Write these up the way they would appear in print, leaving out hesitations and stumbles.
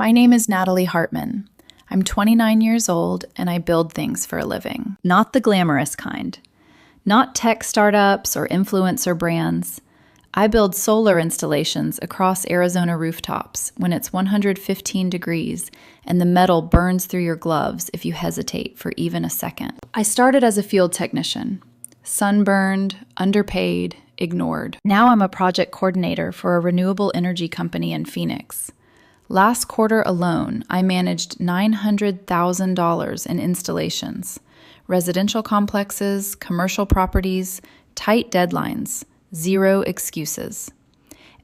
My name is Natalie Hartman. I'm 29 years old and I build things for a living. Not the glamorous kind. Not tech startups or influencer brands. I build solar installations across Arizona rooftops when it's 115 degrees and the metal burns through your gloves if you hesitate for even a second. I started as a field technician. Sunburned, underpaid, ignored. Now I'm a project coordinator for a renewable energy company in Phoenix. Last quarter alone, I managed $900,000 in installations, residential complexes, commercial properties, tight deadlines, zero excuses.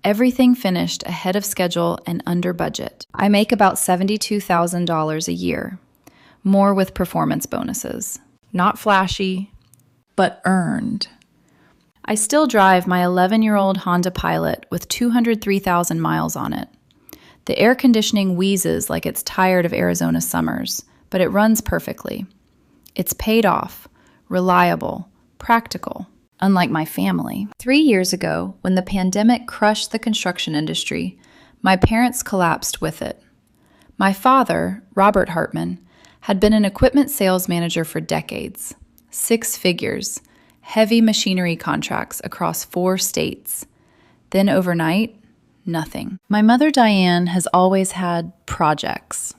Everything finished ahead of schedule and under budget. I make about $72,000 a year, more with performance bonuses. Not flashy, but earned. I still drive my 11-year-old Honda Pilot with 203,000 miles on it. The air conditioning wheezes like it's tired of Arizona summers, but it runs perfectly. It's paid off, reliable, practical, unlike my family. 3 years ago, when the pandemic crushed the construction industry, my parents collapsed with it. My father, Robert Hartman, had been an equipment sales manager for decades. 6 figures, heavy machinery contracts across 4 states. Then overnight, nothing. My mother, Diane, has always had projects.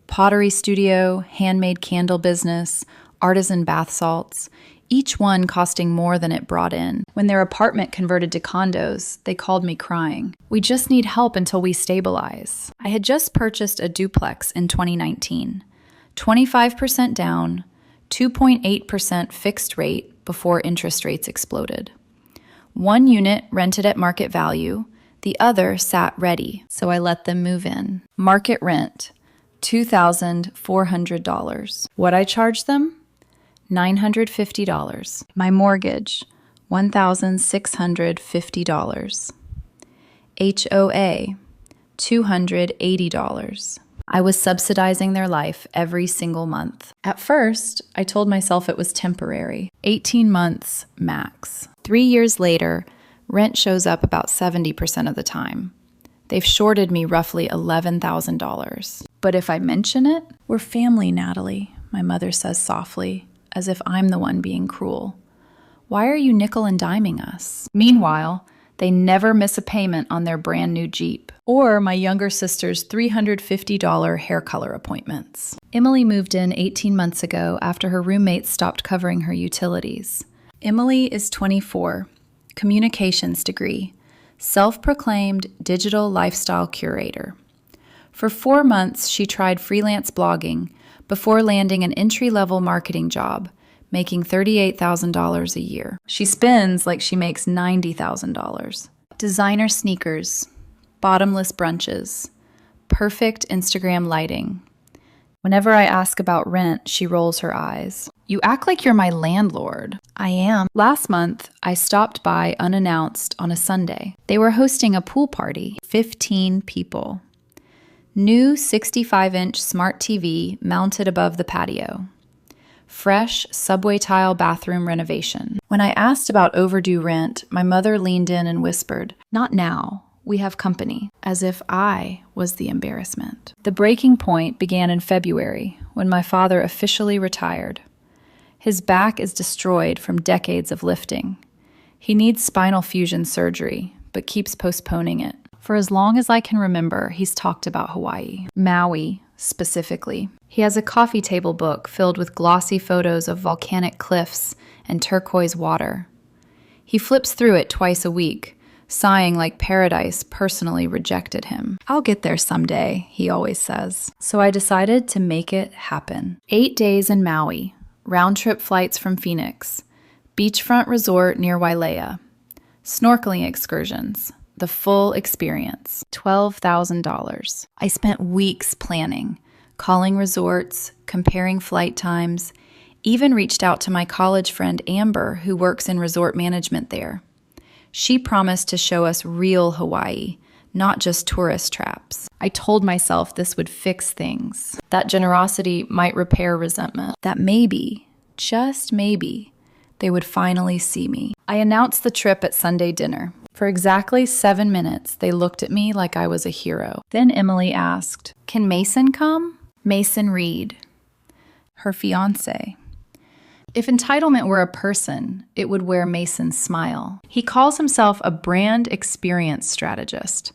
Pottery studio, handmade candle business, artisan bath salts, each one costing more than it brought in. When their apartment converted to condos, they called me crying. We just need help until we stabilize. I had just purchased a duplex in 2019. 25% down, 2.8% fixed rate before interest rates exploded. 1 unit rented at market value, the other sat ready, so I let them move in. Market rent, $2,400. What I charged them? $950. My mortgage, $1,650. HOA, $280. I was subsidizing their life every single month. At first, I told myself it was temporary, 18 months max. 3 years later, rent shows up about 70% of the time. They've shorted me roughly $11,000. But if I mention it, we're family, Natalie, my mother says softly, as if I'm the one being cruel. Why are you nickel and diming us? Meanwhile, they never miss a payment on their brand new Jeep or my younger sister's $350 hair color appointments. Emily moved in 18 months ago after her roommates stopped covering her utilities. Emily is 24, communications degree, self-proclaimed digital lifestyle curator. For 4 months, she tried freelance blogging before landing an entry-level marketing job, making $38,000 a year. She spends like she makes $90,000. Designer sneakers, bottomless brunches, perfect Instagram lighting. Whenever I ask about rent, she rolls her eyes. You act like you're my landlord. I am. Last month, I stopped by unannounced on a Sunday. They were hosting a pool party, 15 people. New 65-inch smart TV mounted above the patio. Fresh subway tile bathroom renovation. When I asked about overdue rent, my mother leaned in and whispered, "Not now. We have company," as if I was the embarrassment. The breaking point began in February, when my father officially retired. His back is destroyed from decades of lifting. He needs spinal fusion surgery, but keeps postponing it. For as long as I can remember, he's talked about Hawaii, Maui specifically. He has a coffee table book filled with glossy photos of volcanic cliffs and turquoise water. He flips through it twice a week, sighing like paradise personally rejected him. I'll get there someday, he always says. So I decided to make it happen. 8 days in Maui, round-trip flights from Phoenix, beachfront resort near Wailea, snorkeling excursions, the full experience, $12,000. I spent weeks planning, calling resorts, comparing flight times, even reached out to my college friend Amber, who works in resort management there. She promised to show us real Hawaii, not just tourist traps. I told myself this would fix things, that generosity might repair resentment, that maybe, just maybe, they would finally see me. I announced the trip at Sunday dinner. For exactly 7 minutes, they looked at me like I was a hero. Then Emily asked, "Can Mason come?" Mason Reed, her fiancé. If entitlement were a person, it would wear Mason's smile. He calls himself a brand experience strategist.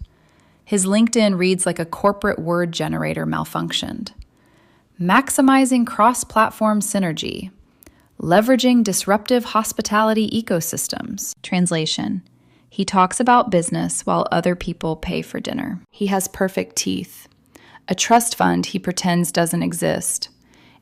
His LinkedIn reads like a corporate word generator malfunctioned. Maximizing cross-platform synergy. Leveraging disruptive hospitality ecosystems. Translation: he talks about business while other people pay for dinner. He has perfect teeth, a trust fund he pretends doesn't exist,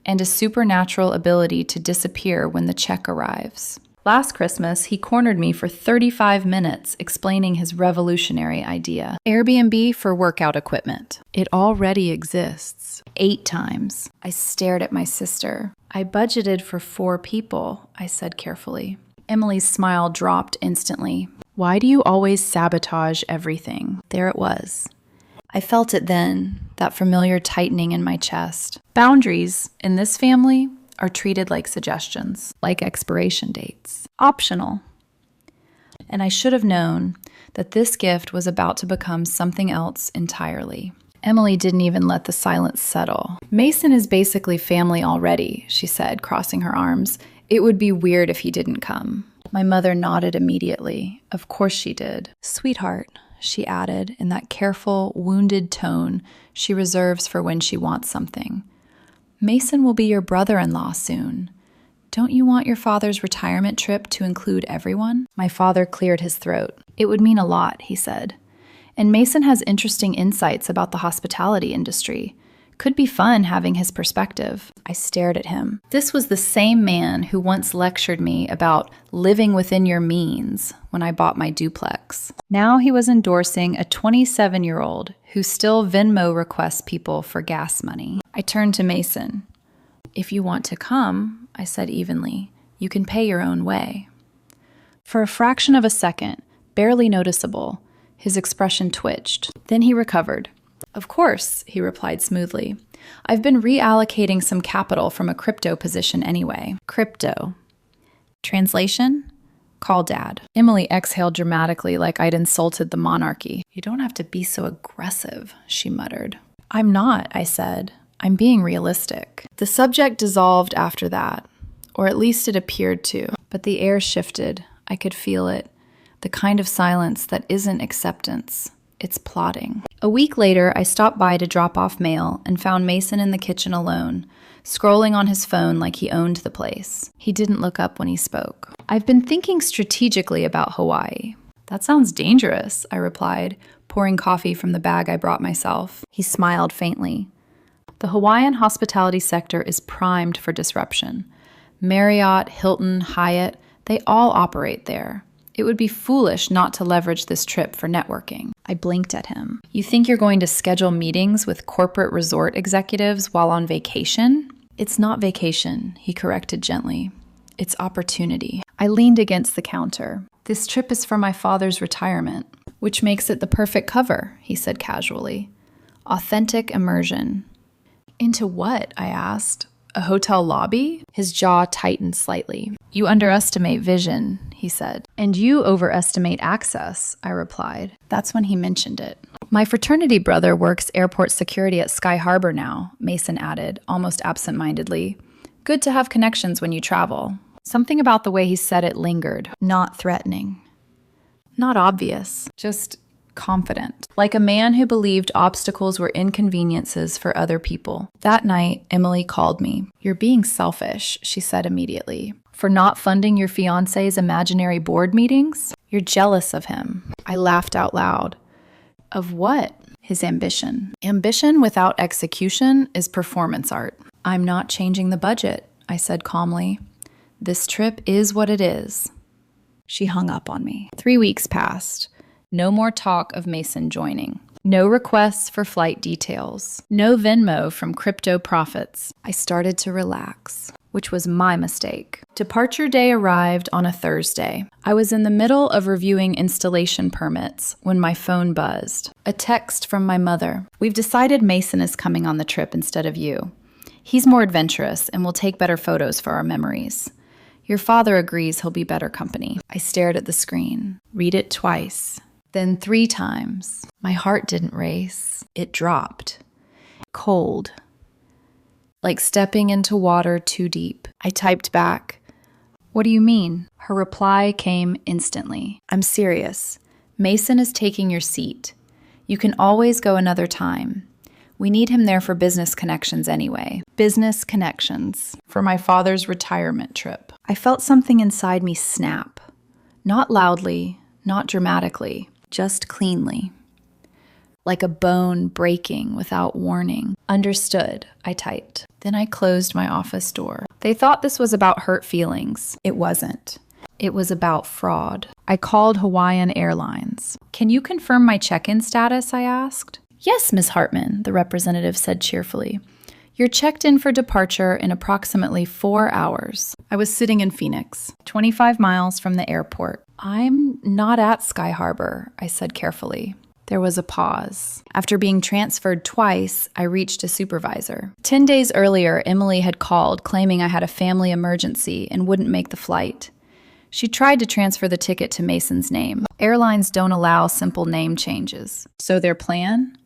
and a supernatural ability to disappear when the check arrives. Last Christmas, he cornered me for 35 minutes explaining his revolutionary idea. Airbnb for workout equipment. It already exists. 8 times. I stared at my sister. I budgeted for 4 people, I said carefully. Emily's smile dropped instantly. Why do you always sabotage everything? There it was. I felt it then, that familiar tightening in my chest. Boundaries, in this family, are treated like suggestions, like expiration dates. Optional. And I should have known that this gift was about to become something else entirely. Emily didn't even let the silence settle. Mason is basically family already, she said, crossing her arms. It would be weird if he didn't come. My mother nodded immediately. Of course she did. Sweetheart, she added in that careful, wounded tone she reserves for when she wants something. Mason will be your brother-in-law soon. Don't you want your father's retirement trip to include everyone? My father cleared his throat. It would mean a lot, he said. And Mason has interesting insights about the hospitality industry. Could be fun having his perspective. I stared at him. This was the same man who once lectured me about living within your means when I bought my duplex. Now he was endorsing a 27-year-old who still Venmo requests people for gas money. I turned to Mason. If you want to come, I said evenly, you can pay your own way. For a fraction of a second, barely noticeable, his expression twitched. Then he recovered. Of course, he replied smoothly. I've been reallocating some capital from a crypto position anyway. Crypto. Translation? Call Dad. Emily exhaled dramatically like I'd insulted the monarchy. You don't have to be so aggressive, she muttered. I'm not, I said. I'm being realistic. The subject dissolved after that, or at least it appeared to. But the air shifted. I could feel it. The kind of silence that isn't acceptance. It's plotting. A week later, I stopped by to drop off mail and found Mason in the kitchen alone, scrolling on his phone like he owned the place. He didn't look up when he spoke. I've been thinking strategically about Hawaii. That sounds dangerous, I replied, pouring coffee from the bag I brought myself. He smiled faintly. The Hawaiian hospitality sector is primed for disruption. Marriott, Hilton, Hyatt, they all operate there. It would be foolish not to leverage this trip for networking. I blinked at him. You think you're going to schedule meetings with corporate resort executives while on vacation? It's not vacation, he corrected gently. It's opportunity. I leaned against the counter. This trip is for my father's retirement, which makes it the perfect cover, he said casually. Authentic immersion. Into what? I asked. A hotel lobby? His jaw tightened slightly. You underestimate vision, he said. And you overestimate access, I replied. That's when he mentioned it. My fraternity brother works airport security at Sky Harbor now, Mason added, almost absent-mindedly. Good to have connections when you travel. Something about the way he said it lingered. Not threatening. Not obvious. Just confident. Like a man who believed obstacles were inconveniences for other people. That night, Emily called me. You're being selfish, she said immediately. For not funding your fiancé's imaginary board meetings? You're jealous of him. I laughed out loud. Of what? His ambition. Ambition without execution is performance art. I'm not changing the budget, I said calmly. This trip is what it is. She hung up on me. 3 weeks passed. No more talk of Mason joining. No requests for flight details. No Venmo from crypto profits. I started to relax, which was my mistake. Departure day arrived on a Thursday. I was in the middle of reviewing installation permits when my phone buzzed. A text from my mother. We've decided Mason is coming on the trip instead of you. He's more adventurous and will take better photos for our memories. Your father agrees he'll be better company. I stared at the screen. Read it twice. Then 3 times. My heart didn't race. It dropped. Cold. Like stepping into water too deep. I typed back, "What do you mean?" Her reply came instantly. "I'm serious. Mason is taking your seat. You can always go another time. We need him there for business connections anyway." Business connections. For my father's retirement trip. I felt something inside me snap. Not loudly, not dramatically, just cleanly. Like a bone breaking without warning. "Understood," I typed. Then I closed my office door. They thought this was about hurt feelings. It wasn't. It was about fraud. I called Hawaiian Airlines. "Can you confirm my check-in status?" I asked. "Yes, Ms. Hartman," the representative said cheerfully. "You're checked in for departure in approximately 4 hours." I was sitting in Phoenix, 25 miles from the airport. "I'm not at Sky Harbor," I said carefully. There was a pause. After being transferred twice, I reached a supervisor. 10 days earlier, Emily had called claiming I had a family emergency and wouldn't make the flight. She tried to transfer the ticket to Mason's name. Airlines don't allow simple name changes. So their plan?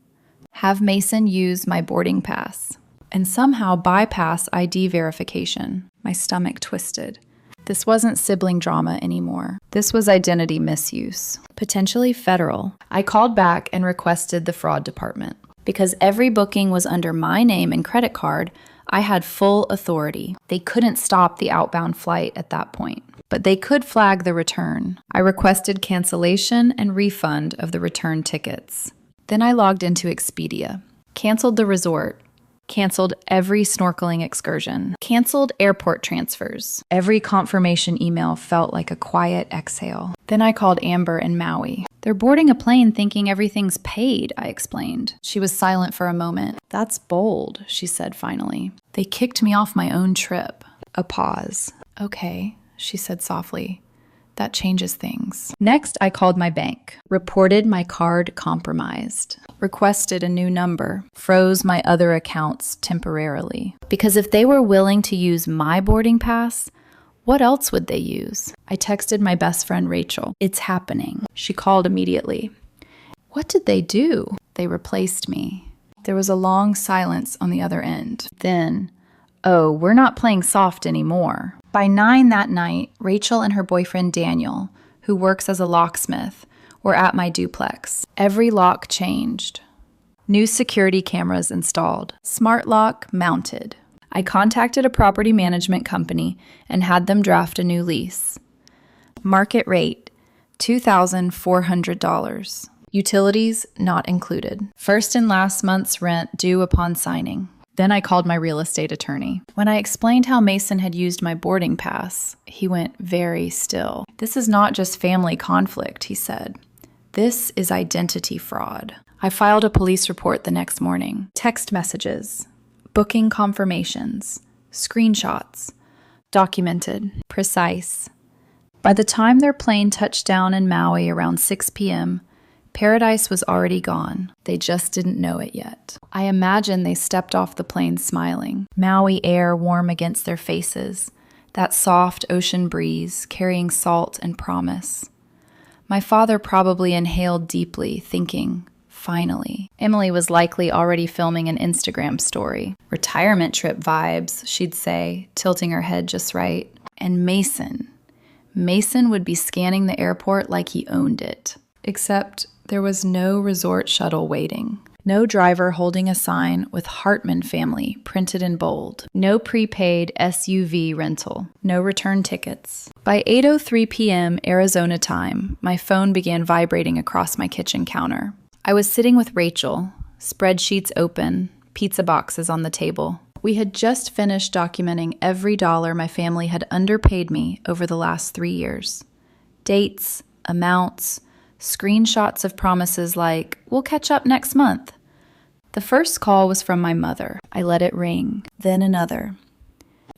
Have Mason use my boarding pass and somehow bypass ID verification. My stomach twisted. This wasn't sibling drama anymore. This was identity misuse, potentially federal. I called back and requested the fraud department. Because every booking was under my name and credit card, I had full authority. They couldn't stop the outbound flight at that point, but they could flag the return. I requested cancellation and refund of the return tickets. Then I logged into Expedia, canceled the resort, canceled every snorkeling excursion, canceled airport transfers. Every confirmation email felt like a quiet exhale. Then I called Amber in Maui. "They're boarding a plane thinking everything's paid," I explained. She was silent for a moment. "That's bold," she said finally. "They kicked me off my own trip." A pause. "Okay," she said softly. "That changes things." Next, I called my bank, reported my card compromised, requested a new number, froze my other accounts temporarily. Because if they were willing to use my boarding pass, what else would they use? I texted my best friend Rachel. "It's happening." She called immediately. "What did they do?" "They replaced me." There was a long silence on the other end. Then, "Oh, we're not playing soft anymore." By 9 that night, Rachel and her boyfriend Daniel, who works as a locksmith, were at my duplex. Every lock changed. New security cameras installed. Smart lock mounted. I contacted a property management company and had them draft a new lease. Market rate, $2,400. Utilities not included. First and last month's rent due upon signing. Then I called my real estate attorney. When I explained how Mason had used my boarding pass, he went very still. "This is not just family conflict," he said. "This is identity fraud." I filed a police report the next morning. Text messages, booking confirmations, screenshots, documented, precise. By the time their plane touched down in Maui around 6 p.m., Paradise was already gone. They just didn't know it yet. I imagine they stepped off the plane smiling, Maui air warm against their faces, that soft ocean breeze carrying salt and promise. My father probably inhaled deeply, thinking, "Finally." Emily was likely already filming an Instagram story. "Retirement trip vibes," she'd say, tilting her head just right. And Mason would be scanning the airport like he owned it. Except there was no resort shuttle waiting. No driver holding a sign with Hartman family printed in bold. No prepaid SUV rental. No return tickets. By 8:03 p.m. Arizona time, my phone began vibrating across my kitchen counter. I was sitting with Rachel, spreadsheets open, pizza boxes on the table. We had just finished documenting every dollar my family had underpaid me over the last 3 years. Dates, amounts, screenshots of promises like, "We'll catch up next month." The first call was from my mother. I let it ring. Then another.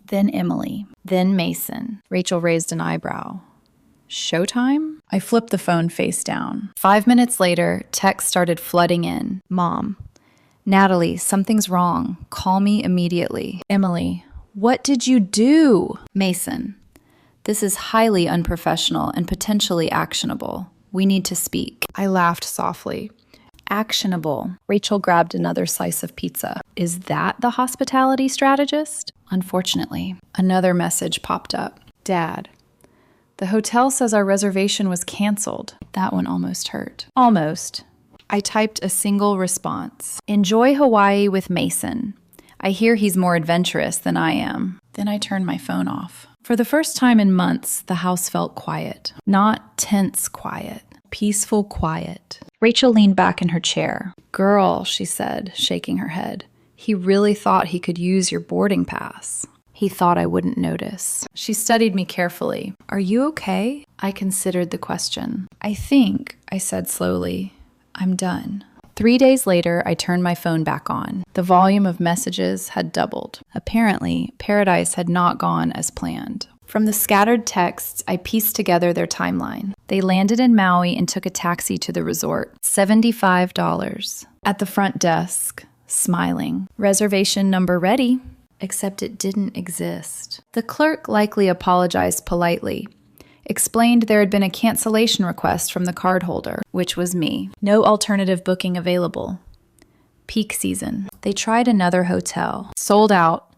Then Emily. Then Mason. Rachel raised an eyebrow. "Showtime?" I flipped the phone face down. 5 minutes later, texts started flooding in. Mom. "Natalie, something's wrong. Call me immediately." Emily. "What did you do?" Mason. This is highly unprofessional and potentially actionable. We need to speak. I laughed softly. Actionable. Rachel grabbed another slice of pizza. Is that the hospitality strategist? Unfortunately, another message popped up. Dad, the hotel says our reservation was canceled. That one almost hurt. Almost. I typed a single response. Enjoy Hawaii with Mason. I hear he's more adventurous than I am. Then I turned my phone off. For the first time in months, the house felt quiet. Not tense quiet. Peaceful quiet. Rachel leaned back in her chair. Girl, she said, shaking her head. He really thought he could use your boarding pass. He thought I wouldn't notice. She studied me carefully. Are you okay? I considered the question. I think, I said slowly, I'm done. 3 days later, I turned my phone back on. The volume of messages had doubled. Apparently, Paradise had not gone as planned. From the scattered texts, I pieced together their timeline. They landed in Maui and took a taxi to the resort. $75. At the front desk, smiling. Reservation number ready. Except it didn't exist. The clerk likely apologized politely. Explained there had been a cancellation request from the cardholder, which was me. No alternative booking available. Peak season. They tried another hotel. Sold out.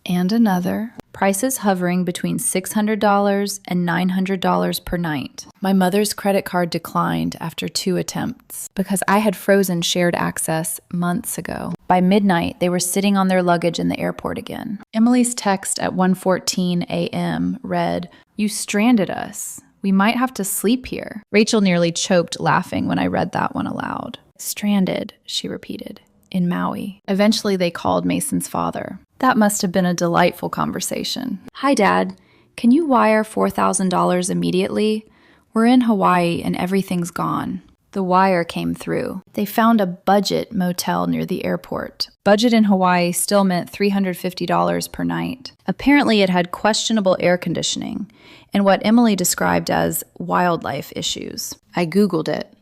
And another. Prices hovering between $600 and $900 per night. My mother's credit card declined after 2 attempts because I had frozen shared access months ago. By midnight, they were sitting on their luggage in the airport again. Emily's text at 1:14 a.m. read, "You stranded us. We might have to sleep here." Rachel nearly choked laughing when I read that one aloud. Stranded, she repeated, in Maui. Eventually, they called Mason's father. That must have been a delightful conversation. Hi, Dad. Can you wire $4,000 immediately? We're in Hawaii and everything's gone. The wire came through. They found a budget motel near the airport. Budget in Hawaii still meant $350 per night. Apparently, it had questionable air conditioning and what Emily described as wildlife issues. I Googled it.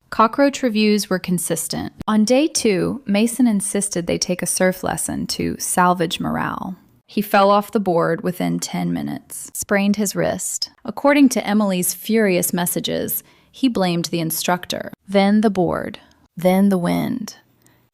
Cockroach reviews were consistent. On day 2, Mason insisted they take a surf lesson to salvage morale. He fell off the board within 10 minutes, sprained his wrist. According to Emily's furious messages, he blamed the instructor, then the board, then the wind.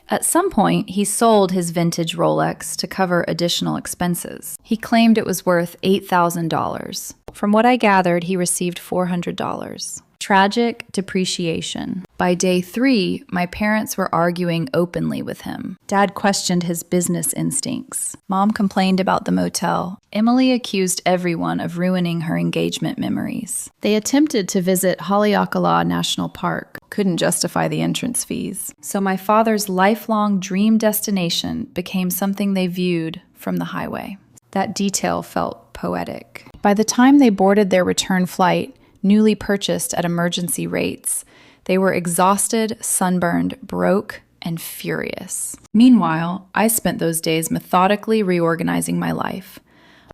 At some point, he sold his vintage Rolex to cover additional expenses. He claimed it was worth $8,000. From what I gathered, he received $400. Tragic depreciation. By day 3, my parents were arguing openly with him. Dad questioned his business instincts. Mom complained about the motel. Emily accused everyone of ruining her engagement memories. They attempted to visit Haleakala National Park. Couldn't justify the entrance fees. So my father's lifelong dream destination became something they viewed from the highway. That detail felt poetic. By the time they boarded their return flight, newly purchased at emergency rates, they were exhausted, sunburned, broke, and furious. Meanwhile, I spent those days methodically reorganizing my life.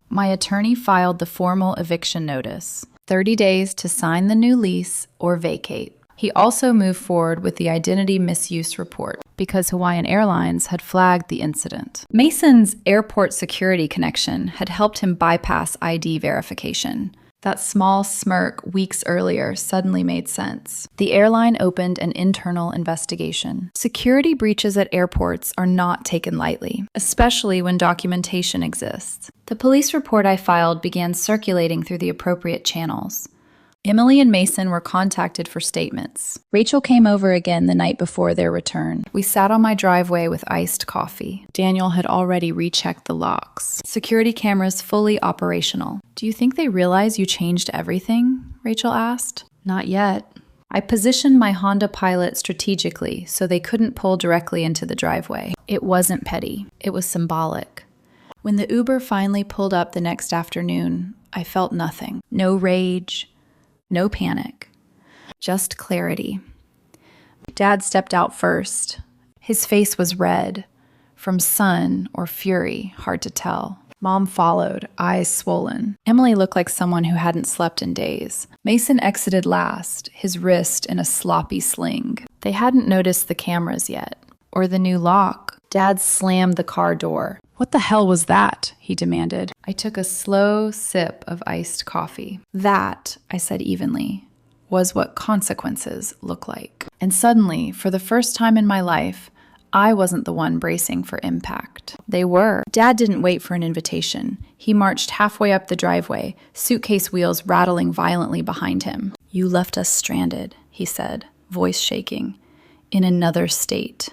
My attorney filed the formal eviction notice, 30 days to sign the new lease or vacate. He also moved forward with the identity misuse report because Hawaiian Airlines had flagged the incident. Mason's airport security connection had helped him bypass ID verification. That small smirk weeks earlier suddenly made sense. The airline opened an internal investigation. Security breaches at airports are not taken lightly, especially when documentation exists. The police report I filed began circulating through the appropriate channels. Emily and Mason were contacted for statements. Rachel came over again the night before their return. We sat on my driveway with iced coffee. Daniel had already rechecked the locks. Security cameras fully operational. Do you think they realize you changed everything? Rachel asked. Not yet. I positioned my Honda Pilot strategically so they couldn't pull directly into the driveway. It wasn't petty. It was symbolic. When the Uber finally pulled up the next afternoon, I felt nothing. No rage. No panic, just clarity. Dad stepped out first. His face was red, from sun or fury, hard to tell. Mom followed, eyes swollen. Emily looked like someone who hadn't slept in days. Mason exited last, his wrist in a sloppy sling. They hadn't noticed the cameras yet, or the new lock. Dad slammed the car door. "What the hell was that?" he demanded. I took a slow sip of iced coffee. "That," I said evenly, "was what consequences look like." And suddenly, for the first time in my life, I wasn't the one bracing for impact. They were. Dad didn't wait for an invitation. He marched halfway up the driveway, suitcase wheels rattling violently behind him. "You left us stranded," he said, voice shaking, "in another state."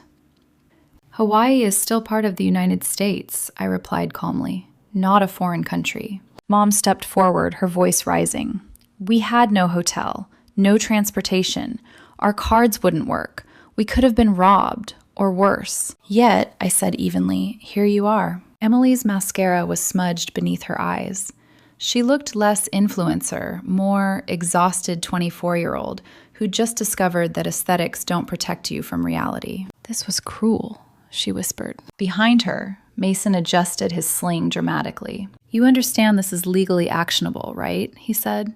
"Hawaii is still part of the United States," I replied calmly, "not a foreign country." Mom stepped forward, her voice rising. "We had no hotel, no transportation. Our cards wouldn't work. We could have been robbed, or worse. Yet," I said evenly, "here you are." Emily's mascara was smudged beneath her eyes. She looked less influencer, more exhausted 24-year-old who just discovered that aesthetics don't protect you from reality. "This was cruel," she whispered. Behind her, Mason adjusted his sling dramatically. "You understand this is legally actionable, right?" he said.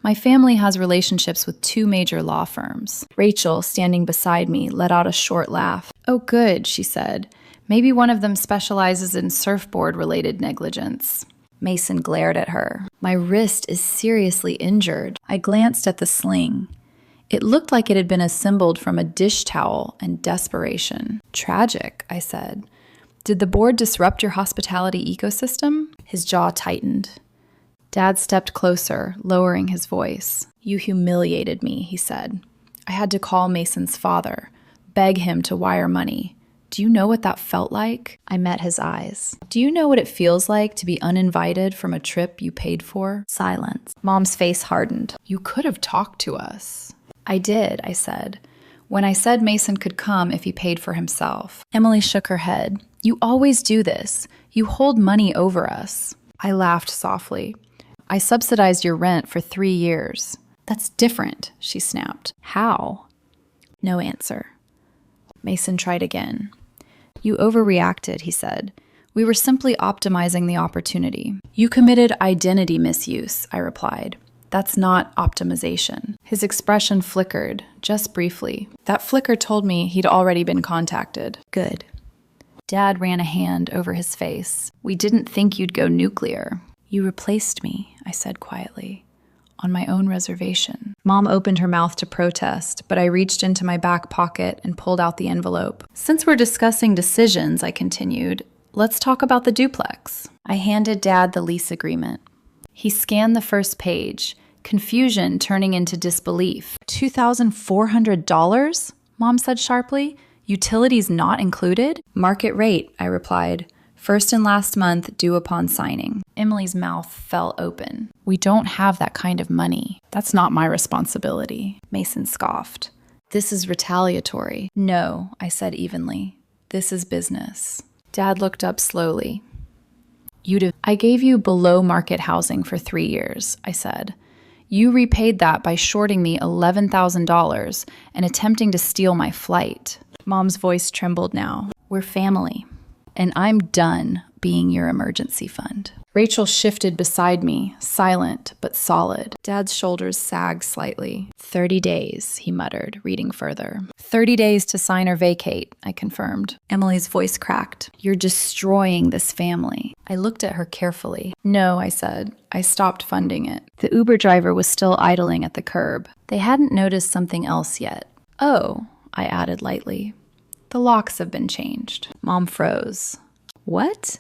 "My family has relationships with 2 major law firms." Rachel, standing beside me, let out a short laugh. "Oh, good," she said. "Maybe one of them specializes in surfboard-related negligence." Mason glared at her. "My wrist is seriously injured." I glanced at the sling. It looked like it had been assembled from a dish towel and desperation. "Tragic," I said. "Did the board disrupt your hospitality ecosystem?" His jaw tightened. Dad stepped closer, lowering his voice. "You humiliated me," he said. "I had to call Mason's father, beg him to wire money. Do you know what that felt like?" I met his eyes. "Do you know what it feels like to be uninvited from a trip you paid for?" Silence. Mom's face hardened. "You could have talked to us." "I did," I said. "When I said Mason could come if he paid for himself." Emily shook her head. "You always do this. You hold money over us." I laughed softly. "I subsidized your rent for 3 years." "That's different," she snapped. "How?" No answer. Mason tried again. "You overreacted," he said. "We were simply optimizing the opportunity." "You committed identity misuse," I replied. "That's not optimization." His expression flickered, just briefly. That flicker told me he'd already been contacted. "Good." Dad ran a hand over his face. "We didn't think you'd go nuclear." "You replaced me," I said quietly, "on my own reservation." Mom opened her mouth to protest, but I reached into my back pocket and pulled out the envelope. "Since we're discussing decisions," I continued, "let's talk about the duplex." I handed Dad the lease agreement. He scanned the first page, confusion turning into disbelief. $2,400? Mom said sharply. "Utilities not included?" "Market rate," I replied. "First and last month due upon signing." Emily's mouth fell open. "We don't have that kind of money." "That's not my responsibility." Mason scoffed. "This is retaliatory." "No," I said evenly. "This is business." Dad looked up slowly. "I gave you below market housing for 3 years," I said. "You repaid that by shorting me $11,000 and attempting to steal my flight." Mom's voice trembled now. "We're family, and I'm done being your emergency fund." Rachel shifted beside me, silent but solid. Dad's shoulders sagged slightly. 30 days, he muttered, reading further. 30 days to sign or vacate, I confirmed. Emily's voice cracked. "You're destroying this family." I looked at her carefully. "No," I said. "I stopped funding it." The Uber driver was still idling at the curb. They hadn't noticed something else yet. "Oh," I added lightly. "The locks have been changed." Mom froze. "What?"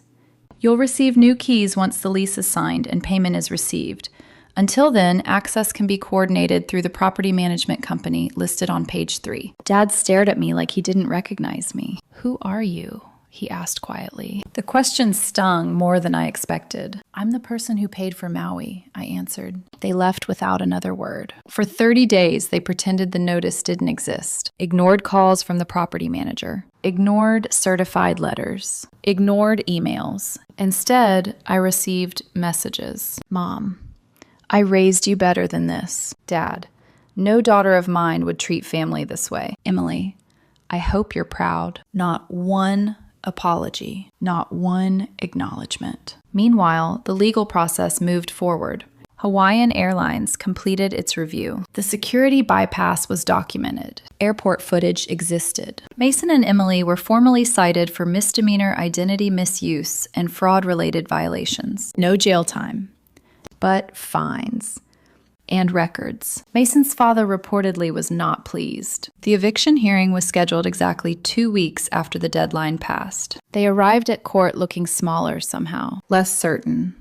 "You'll receive new keys once the lease is signed and payment is received. Until then, access can be coordinated through the property management company listed on page 3. Dad stared at me like he didn't recognize me. "Who are you?" he asked quietly. The question stung more than I expected. "I'm the person who paid for Maui," I answered. They left without another word. For 30 days, they pretended the notice didn't exist, ignored calls from the property manager, ignored certified letters, ignored emails. Instead, I received messages. "Mom, I raised you better than this." "Dad, no daughter of mine would treat family this way." "Emily, I hope you're proud." Not one apology, not one acknowledgement. Meanwhile, the legal process moved forward. Hawaiian Airlines completed its review. The security bypass was documented. Airport footage existed. Mason and Emily were formally cited for misdemeanor identity misuse and fraud-related violations. No jail time, but fines and records. Mason's father reportedly was not pleased. The eviction hearing was scheduled exactly 2 weeks after the deadline passed. They arrived at court looking smaller somehow, less certain.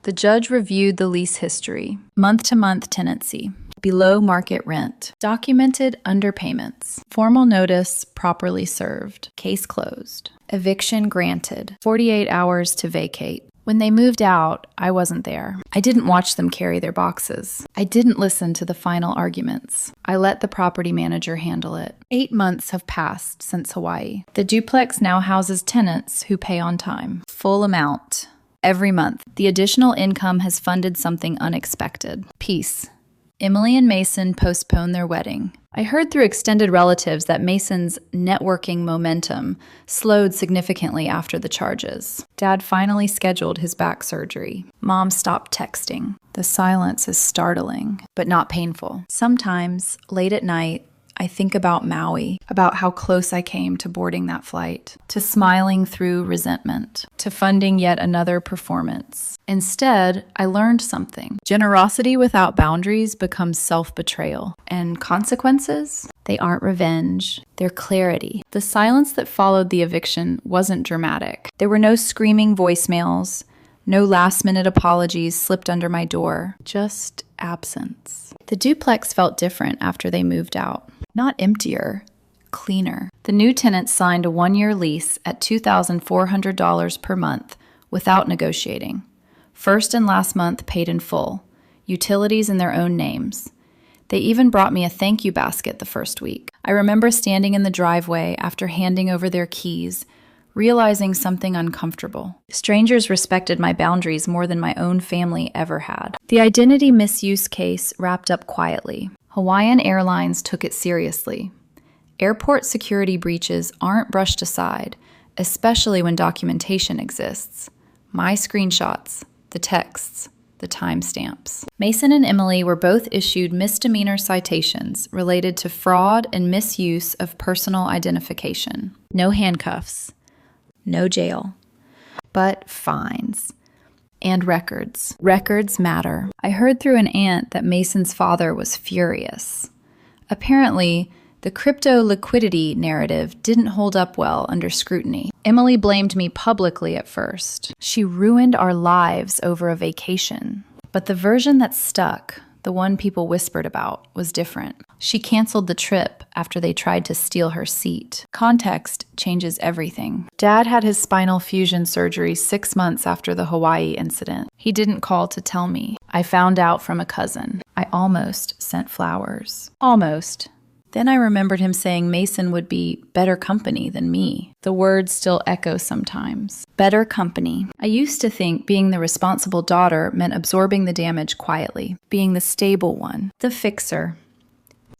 The judge reviewed the lease history, month-to-month tenancy, below market rent, documented underpayments, formal notice properly served, case closed, eviction granted, 48 hours to vacate. When they moved out, I wasn't there. I didn't watch them carry their boxes. I didn't listen to the final arguments. I let the property manager handle it. 8 months have passed since Hawaii. The duplex now houses tenants who pay on time. Full amount. Every month. The additional income has funded something unexpected. Peace. Emily and Mason postponed their wedding. I heard through extended relatives that Mason's networking momentum slowed significantly after the charges. Dad finally scheduled his back surgery. Mom stopped texting. The silence is startling, but not painful. Sometimes, late at night, I think about Maui, about how close I came to boarding that flight, to smiling through resentment, to funding yet another performance. Instead, I learned something. Generosity without boundaries becomes self-betrayal. And consequences? They aren't revenge. They're clarity. The silence that followed the eviction wasn't dramatic. There were no screaming voicemails, no last-minute apologies slipped under my door, just absence. The duplex felt different after they moved out. Not emptier, cleaner. The new tenants signed a 1-year lease at $2,400 per month without negotiating. First and last month paid in full, utilities in their own names. They even brought me a thank you basket the first week. I remember standing in the driveway after handing over their keys, realizing something uncomfortable. Strangers respected my boundaries more than my own family ever had. The identity misuse case wrapped up quietly. Hawaiian Airlines took it seriously. Airport security breaches aren't brushed aside, especially when documentation exists. My screenshots, the texts, the timestamps. Mason and Emily were both issued misdemeanor citations related to fraud and misuse of personal identification. No handcuffs. No jail, but fines and records. Records matter. I heard through an aunt that Mason's father was furious. Apparently, the crypto liquidity narrative didn't hold up well under scrutiny. Emily blamed me publicly at first. She ruined our lives over a vacation. But the version that stuck, the one people whispered about, was different. She canceled the trip after they tried to steal her seat. Context changes everything. Dad had his spinal fusion surgery 6 months after the Hawaii incident. He didn't call to tell me. I found out from a cousin. I almost sent flowers. Almost. Then I remembered him saying Mason would be better company than me. The words still echo sometimes. Better company. I used to think being the responsible daughter meant absorbing the damage quietly, being the stable one, the fixer.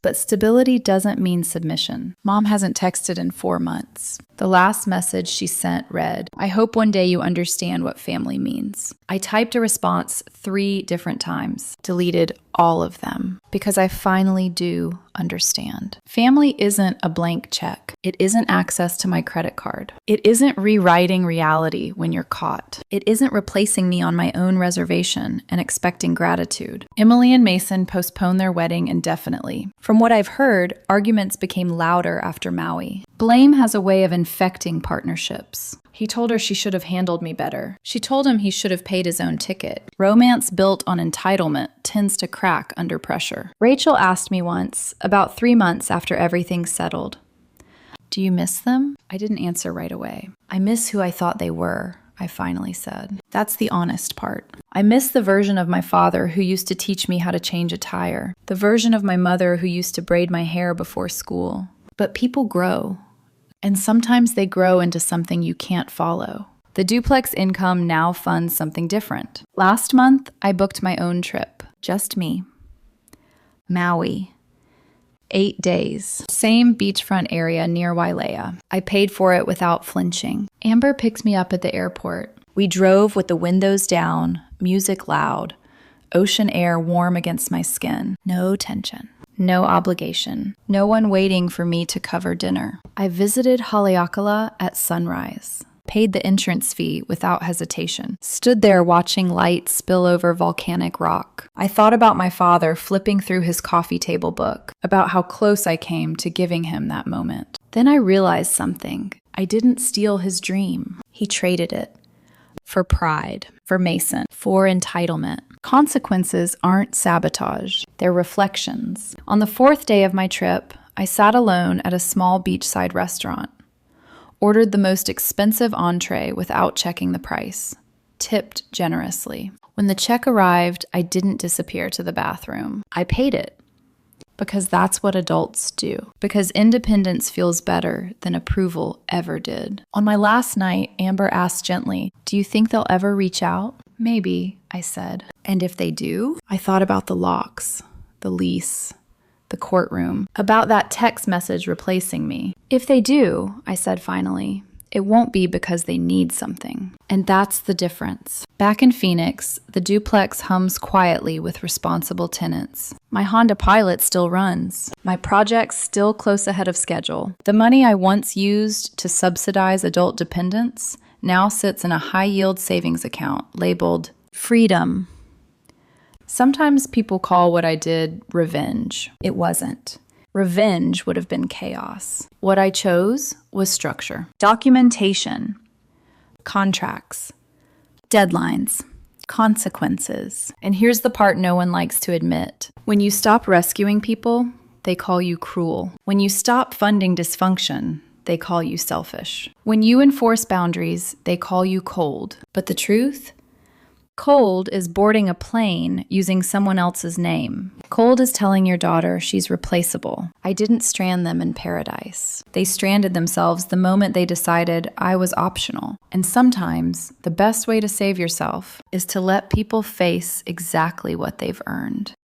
But stability doesn't mean submission. Mom hasn't texted in 4 months. The last message she sent read, "I hope one day you understand what family means." I typed a response 3 different times, deleted all of them, because I finally do understand. Family isn't a blank check. It isn't access to my credit card. It isn't rewriting reality when you're caught. It isn't replacing me on my own reservation and expecting gratitude. Emily and Mason postponed their wedding indefinitely. From what I've heard, arguments became louder after Maui. Blame has a way of infecting partnerships. He told her she should have handled me better. She told him he should have paid his own ticket. Romance built on entitlement tends to crack under pressure. Rachel asked me once, about 3 months after everything settled, "Do you miss them?" I didn't answer right away. "I miss who I thought they were," I finally said. That's the honest part. I miss the version of my father who used to teach me how to change a tire, the version of my mother who used to braid my hair before school. But people grow. And sometimes they grow into something you can't follow. The duplex income now funds something different. Last month, I booked my own trip. Just me. Maui. 8 days. Same beachfront area near Wailea. I paid for it without flinching. Amber picked me up at the airport. We drove with the windows down, music loud. ocean air warm against my skin. No tension. No obligation. No one waiting for me to cover dinner. I visited Haleakala at sunrise. Paid the entrance fee without hesitation. Stood there watching light spill over volcanic rock. I thought about my father flipping through his coffee table book, about how close I came to giving him that moment. Then I realized something. I didn't steal his dream. He traded it. For pride, for Mason, for entitlement. Consequences aren't sabotage, they're reflections. On the 4th day of my trip, I sat alone at a small beachside restaurant. Ordered the most expensive entree without checking the price. Tipped generously. When the check arrived, I didn't disappear to the bathroom. I paid it. Because that's what adults do. Because independence feels better than approval ever did. On my last night, Amber asked gently, "Do you think they'll ever reach out?" "Maybe," I said. "And if they do?" I thought about the locks, the lease, the courtroom, about that text message replacing me. "If they do," I said finally, "it won't be because they need something." And that's the difference. Back in Phoenix, the duplex hums quietly with responsible tenants. My Honda Pilot still runs. My project's still close ahead of schedule. The money I once used to subsidize adult dependence now sits in a high-yield savings account labeled freedom. Sometimes people call what I did revenge. It wasn't. Revenge would have been chaos. What I chose was structure. Documentation. Contracts. Deadlines. Consequences. And here's the part no one likes to admit. When you stop rescuing people, they call you cruel. When you stop funding dysfunction, they call you selfish. When you enforce boundaries, they call you cold. But the truth? Cold is boarding a plane using someone else's name. Cold is telling your daughter she's replaceable. I didn't strand them in paradise. They stranded themselves the moment they decided I was optional. And sometimes the best way to save yourself is to let people face exactly what they've earned.